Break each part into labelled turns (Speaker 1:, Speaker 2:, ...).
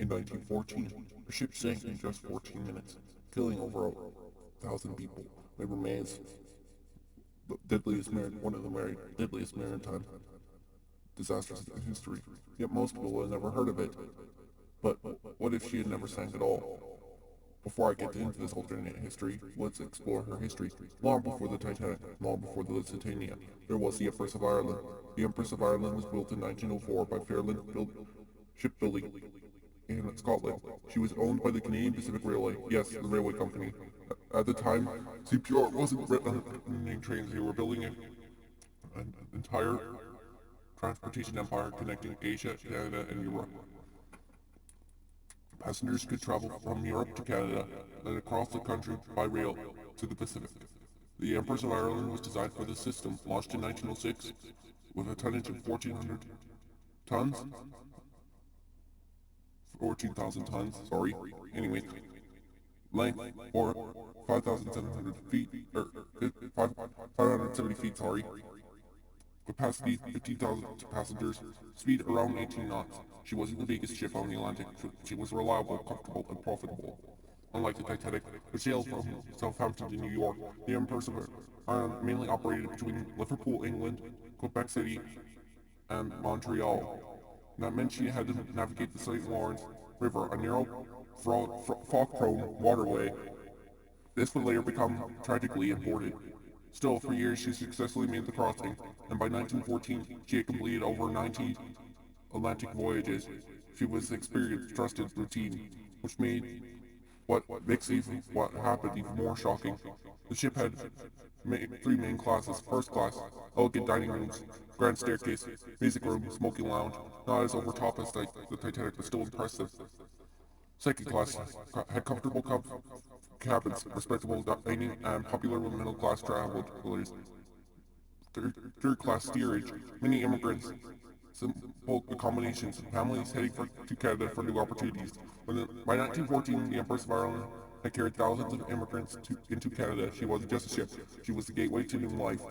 Speaker 1: In 1914, a ship sank in just 14 minutes, killing over 1,000 people. It remains one of the deadliest maritime disasters in history. Yet most people have never heard of it. But what if she had never sank at all? Before I get into this alternate history, let's explore her history. Long before the Titanic, long before the Lusitania, there was the Empress of Ireland. The Empress of Ireland was built in 1904 by Fairland Shipbuilding in Scotland. She was owned by the Canadian Pacific Railway, yes, the railway company. At the time, CPR wasn't running trains, they were building an entire transportation empire connecting Asia, Canada, and Europe. Passengers could travel from Europe to Canada, then across the country by rail to the Pacific. The Empress of Ireland was designed for this system, launched in 1906, with a tonnage of 1,400 tons. 14,000 tons, sorry. Anyway, length, or 5,700 feet, or 570 feet, sorry. Capacity, 15,000 passengers, speed around 18 knots. She wasn't the biggest ship on the Atlantic. She was reliable, comfortable, and profitable. Unlike the Titanic, which sailed from Southampton to New York, the Empress of Ireland mainly operated between Liverpool, England, Quebec City, and Montreal. That meant she had to navigate the St. Lawrence River, a narrow, fog-prone waterway. This would later become tragically imported. Still, for years she successfully made the crossing, and by 1914 she had completed over 90 Atlantic voyages. She was experienced, trusted, routine, which made what happened even more shocking. The ship had three main classes. First class, elegant dining rooms, grand staircase, music room, smoking lounge. Not as overtop as the Titanic, but still impressive. Second class had comfortable cabins, respectable dining, and popular with middle-class travelers. Third class steerage, many immigrants, simple accommodations, families heading to Canada for new opportunities. By 1914, the Empress of Ireland had carried thousands of immigrants into Canada. She wasn't just a ship, she was the gateway to new life.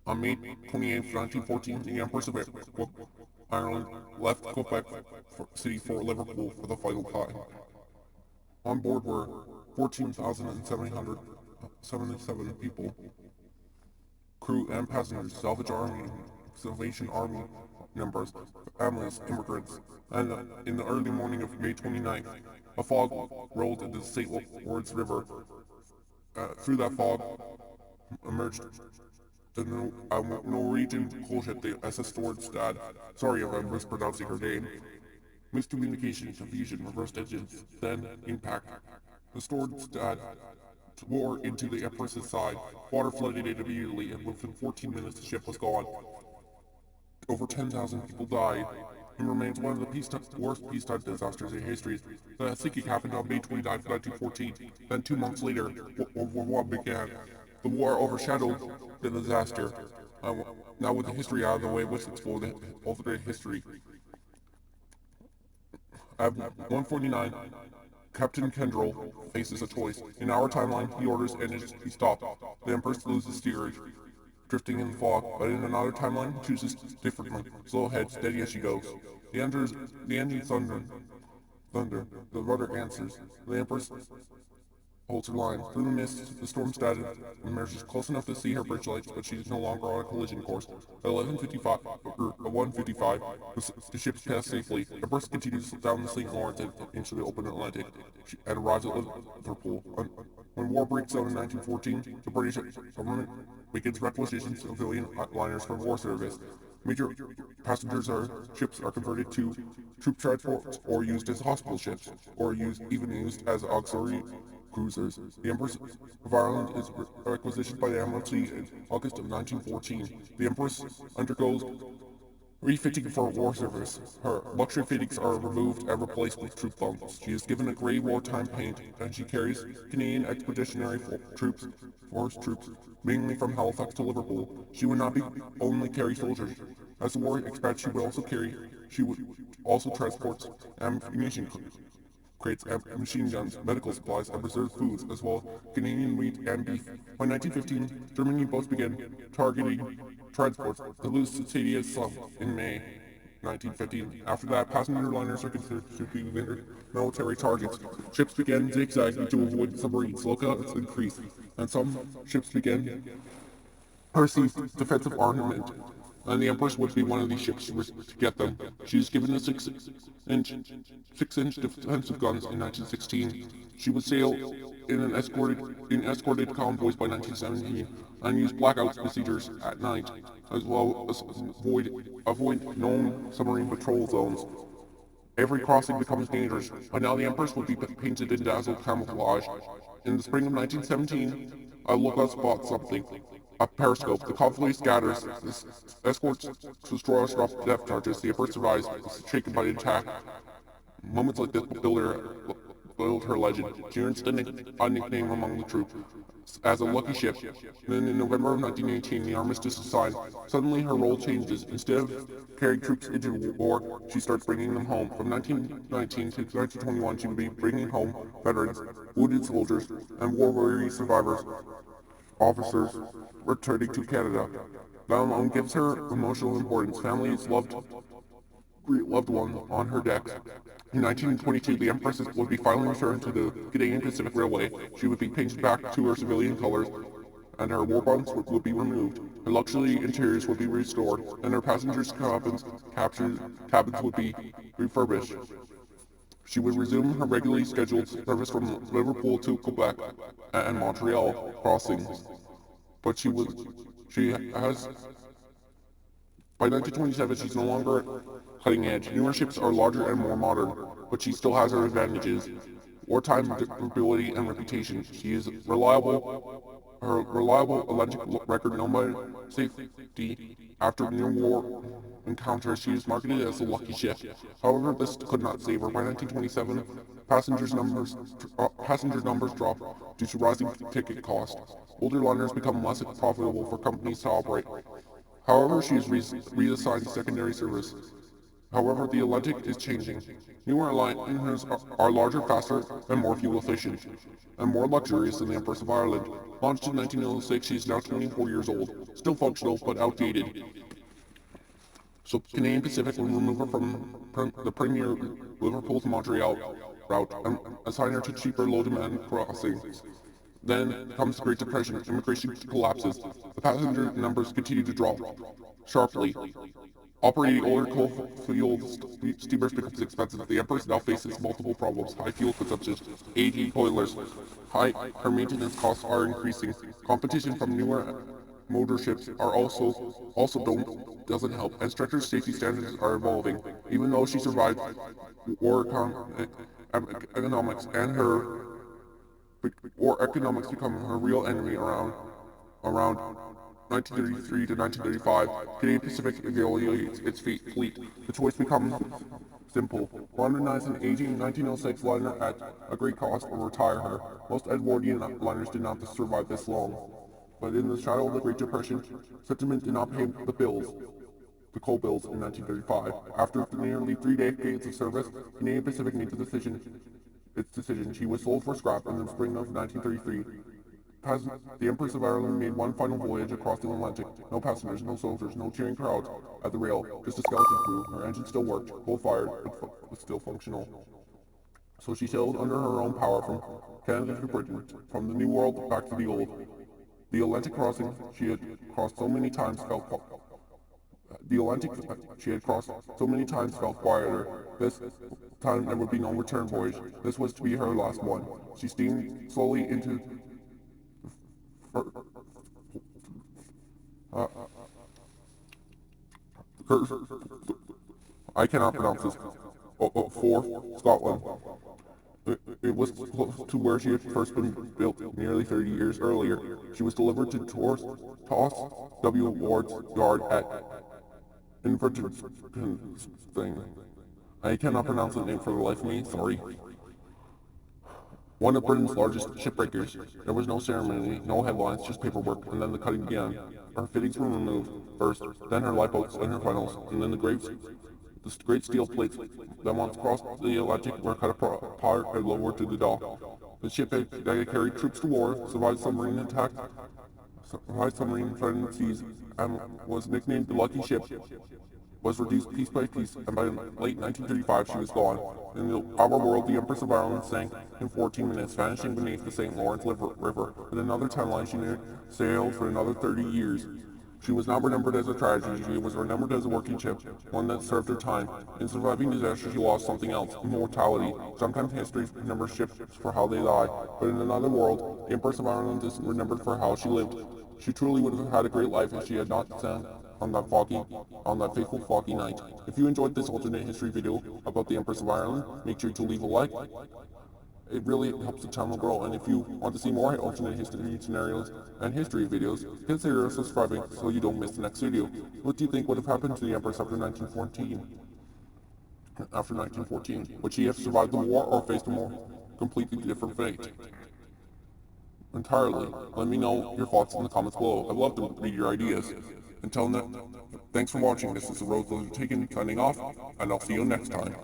Speaker 1: On May 28, 1914, the Empress of Ireland left Quebec City for Liverpool for the final time. On board were 14,777 people, crew and passengers, Salvation Army members, families, immigrants, and in the early morning of May 29th, a fog rolled into the St. Lawrence River. Through that fog emerged the Norwegian coal-ship, the SS Stordstad. Sorry if I'm mispronouncing her name. Miscommunication, confusion, reversed engines, then impact. The Stordstad tore into the Empress's side. Water flooded it immediately, and within 14 minutes the ship was gone. Over 10,000 people died. It remains one of the worst peacetime disasters in history. The sinking happened on May 29, 1914. Then 2 months later, World War I began. The war overshadowed the disaster. Now with the history out of the way, let's explore the alternate history. At 149, Captain Kendall faces a choice. In our timeline, he orders engines to be stopped. The Empress loses steerage, drifting in the fog, but in another timeline, he chooses differently. Slow ahead, steady as she goes. The engine thunder, the rudder answers. The Empress holds her line. Through the mist, the storm started and emerges close enough to see her bridge lights, but she is no longer on a collision course. At 11:55, or 1:55, the ship passed safely. The Empress continues down the St. Lawrence and into the open Atlantic, and arrives at Liverpool. When war breaks out in 1914, the British government begins requisitioning civilian liners for war service. Major ships are converted to troop transports, or used as hospital ships, or even used as auxiliary cruisers. The Empress of Ireland is requisitioned by the Admiralty in August of 1914. The Empress undergoes refitting for war service. Her luxury fittings are removed and replaced with troop bunks. She is given a gray wartime paint, and she carries Canadian Expeditionary Force troops, mainly from Halifax to Liverpool. She would not only carry soldiers. As the war expands, she would also transport ammunition crates, machine guns, medical supplies, and preserved foods, as well as Canadian wheat and beef. By 1915, German boats began targeting transports. The Lusitania sunk in May. 1915. After that, passenger liners are considered to be military targets. Ships began zigzagging to avoid submarines. Lookouts increased, and some ships began received defensive armament, and the Empress would be one of these ships to get them. She was given a inch 6-inch defensive guns in 1916. She would sail in escorted convoys by 1917 and use blackout procedures at night, as well as avoid known submarine patrol zones. Every crossing becomes dangerous. By now, the Empress would be painted in dazzled camouflage. In the spring of 1917, a lookout spots something. A periscope. The convoy scatters. The escorts destroyers drop depth charges. The Empress survives, shaken by the attack. Moments like this build her legend. She earns a nickname among the troops as a lucky ship. Then in November of 1918, the armistice is signed. Suddenly her role changes. Instead of carrying troops into war, she starts bringing them home. From 1919 to 1921, she would be bringing home veterans, wounded soldiers, and war-weary survivors, officers returning to Canada. That alone gives her emotional importance. Families loved one on her deck. In 1922, the Empress would be finally returned to the Canadian Pacific Railway. She would be painted back to her civilian colors, and her war bonds would be removed. Her luxury interiors would be restored, and her passengers' cabins would be refurbished. She would resume her regularly scheduled service from Liverpool to Quebec and Montreal crossings. But she has by 1927, she's no longer cutting edge. Newer ships are larger and more modern, but she still has her advantages: wartime durability and reputation. She is reliable. Her reliable Atlantic record known by safety after near war encounters, she is marketed as a lucky ship. However, this could not save her. By 1927, passenger numbers drop due to rising ticket costs. Older liners become less profitable for companies to operate. However, she is reassigned secondary service. However, the Atlantic is changing. Newer liners are larger, faster, and more fuel efficient, and more luxurious than the Empress of Ireland. Launched in 1906, she is now 24 years old, still functional but outdated. So Canadian Pacific will remove her from the premier Liverpool to Montreal route and assign her to cheaper, low-demand crossings. Then comes the Great Depression. Immigration collapses. The passenger numbers continue to drop sharply. Operating older coal-fueled steamers becomes expensive. The Empress now faces multiple problems: high fuel consumption, aging boilers, her maintenance costs are increasing. Competition from newer motor ships are doesn't help, and stricter safety standards are evolving. Even though she survived war economics and her war economics become her real enemy around 1933 to 1935. Canadian Pacific evaluates its fleet. The choice becomes simple: modernize an aging 1906 liner at a great cost or retire her. Most Edwardian liners did not survive this long. But in the shadow of the Great Depression, sentiment did not pay the coal bills in 1935. After nearly 3 decades of service, Canadian Pacific made its decision. She was sold for scrap in the spring of 1933. The Empress of Ireland made one final voyage across the Atlantic. No passengers, no soldiers, no cheering crowds at the rail, just a skeleton crew. Her engine still worked, coal-fired, but was still functional. So she sailed under her own power from Canada to Britain, from the New World back to the Old. The Atlantic crossing she had crossed so many times felt quieter. This time there would be no return voyage. This was to be her last one. She steamed slowly into uh, I cannot pronounce this. For Scotland. It was close to where she had first been built nearly 30 years earlier. She was delivered to Toss W. Ward's yard at Inverted thing. I cannot pronounce the name for the life of me, sorry. One of Britain's largest shipbreakers. There was no ceremony, no headlines, just paperwork, and then the cutting began. Her fittings were removed first, then her lifeboats and her funnels, and then the great steel plates that once crossed the Atlantic were cut apart and lowered to the dock. The ship that had carried troops to war, survived submarine threatened seas, and was nicknamed the Lucky Ship. was reduced piece by piece, and by late 1935 she was gone. In our world, the Empress of Ireland sank in 14 minutes, vanishing beneath the St. Lawrence River. In another timeline, she sailed for another 30 years. She was not remembered as a tragedy, she was remembered as a working ship, one that served her time. In surviving disaster, she lost something else, immortality. Sometimes history remembers ships for how they die, but in another world, the Empress of Ireland is remembered for how she lived. She truly would have had a great life if she had not sunk on that fateful foggy night. If you enjoyed this alternate history video about the Empress of Ireland, make sure to leave a like. It really helps the channel grow, and if you want to see more alternate history scenarios and history videos, consider subscribing so you don't miss the next video. What do you think would have happened to the Empress after 1914? Would she have survived the war or faced a more completely different fate? Entirely. Let me know your thoughts in the comments below. I'd love to read your ideas. Until then, thanks for watching. This is the Road Taken signing off, and I'll see you next time.